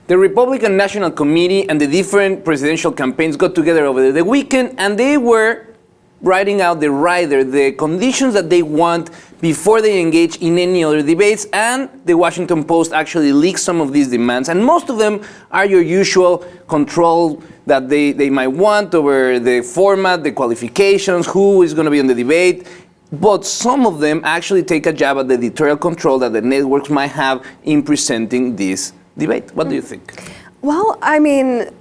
The Republican National Committee and the different presidential campaigns got together over the weekend, and they were writing out the conditions that they want before they engage in any other debates, and the Washington Post actually leaked some of these demands, and most of them are your usual control that they might want over the format, the qualifications, who is going to be on the debate, but some of them actually take a jab at the editorial control that the networks might have in presenting this debate. What do you think? Well, I mean,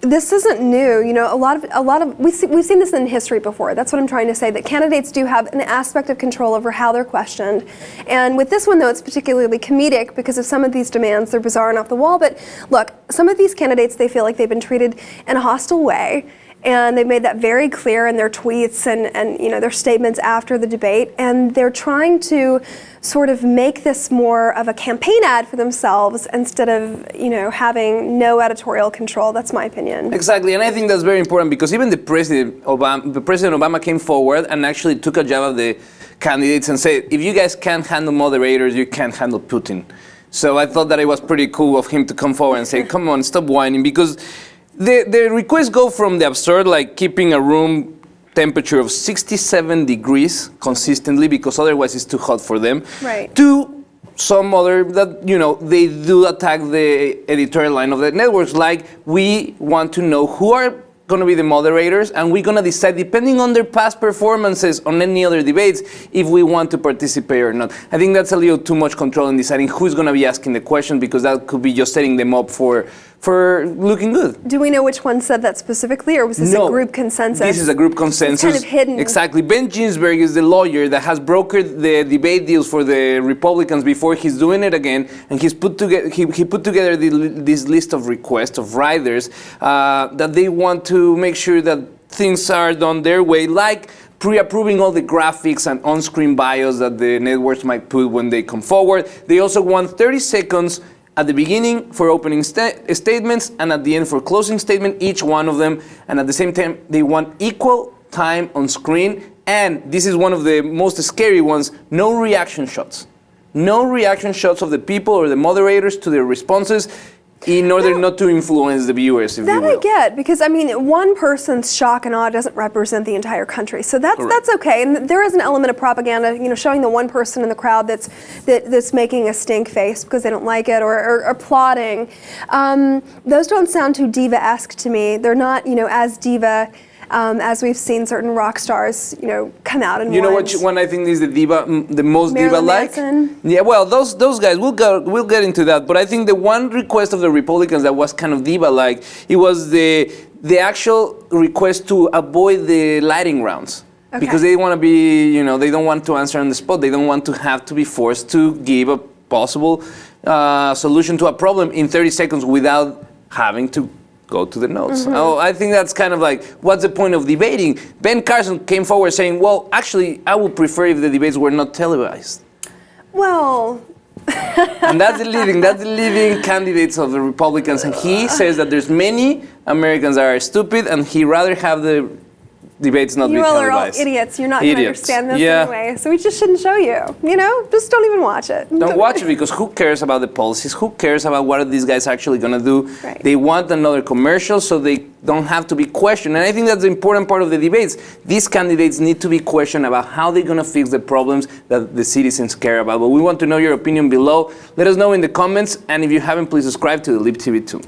this isn't new. You know, a lot of we've seen this in history before. That's what I'm trying to say, that candidates do have an aspect of control over how they're questioned. And with this one, though, it's particularly comedic because of some of these demands. They're bizarre and off the wall. But look, some of these candidates, they feel like they've been treated in a hostile way. And they've made that very clear in their tweets and you know, their statements after the debate. And they're trying to sort of make this more of a campaign ad for themselves instead of, you know, having no editorial control. That's my opinion. Exactly, and I think that's very important because even President Obama came forward and actually took a jab at the candidates and said, if you guys can't handle moderators, you can't handle Putin. So I thought that it was pretty cool of him to come forward and say, come on, stop whining, because the requests go from the absurd, like keeping a room temperature of 67 degrees consistently because otherwise it's too hot for them, right, to some other that, you know, they do attack the editorial line of the networks, like we want to know who are going to be the moderators, and we're going to decide, depending on their past performances on any other debates, if we want to participate or not. I think that's a little too much control in deciding who's going to be asking the question, because that could be just setting them up for looking good. Do we know which one said that specifically, or was this a group consensus? This is a group consensus. It's kind of hidden. Exactly. Ben Ginsberg is the lawyer that has brokered the debate deals for the Republicans before. He's doing it again, and he's put together he put together this list of requests of riders that they want to make sure that things are done their way, like pre-approving all the graphics and on-screen bios that the networks might put when they come forward. They also want 30 seconds at the beginning for opening statements and at the end for closing statement, each one of them. And at the same time, they want equal time on screen. And this is one of the most scary ones, no reaction shots. No reaction shots of the people or the moderators to their responses, in order not to influence the viewers, if you will. That I get, because I mean, one person's shock and awe doesn't represent the entire country, so that's okay. And there is an element of propaganda, you know, showing the one person in the crowd that's making a stink face because they don't like it or applauding. Those don't sound too diva-esque to me. They're not, you know, as diva as we've seen certain rock stars, you know, come out and. You know which one I think is the most diva-like? Manson. Yeah, well, those guys, we'll get into that. But I think the one request of the Republicans that was kind of diva-like, it was the actual request to avoid the lightning rounds. Okay. Because they want to be, you know, they don't want to answer on the spot. They don't want to have to be forced to give a possible solution to a problem in 30 seconds without having to go to the notes. Mm-hmm. Oh, I think that's kind of like, what's the point of debating? Ben Carson came forward saying, well, actually, I would prefer if the debates were not televised. Well... And that's the leading candidates of the Republicans. And he says that there's many Americans that are stupid, and he'd rather have the debates not be televised. You all are all idiots. You're not going to understand this anyway. So we just shouldn't show you. You know, just don't even watch it. Don't watch it, because who cares about the policies? Who cares about what are these guys actually going to do? Right. They want another commercial so they don't have to be questioned. And I think that's the important part of the debates. These candidates need to be questioned about how they're going to fix the problems that the citizens care about. But we want to know your opinion below. Let us know in the comments. And if you haven't, please subscribe to the Lib TV 2.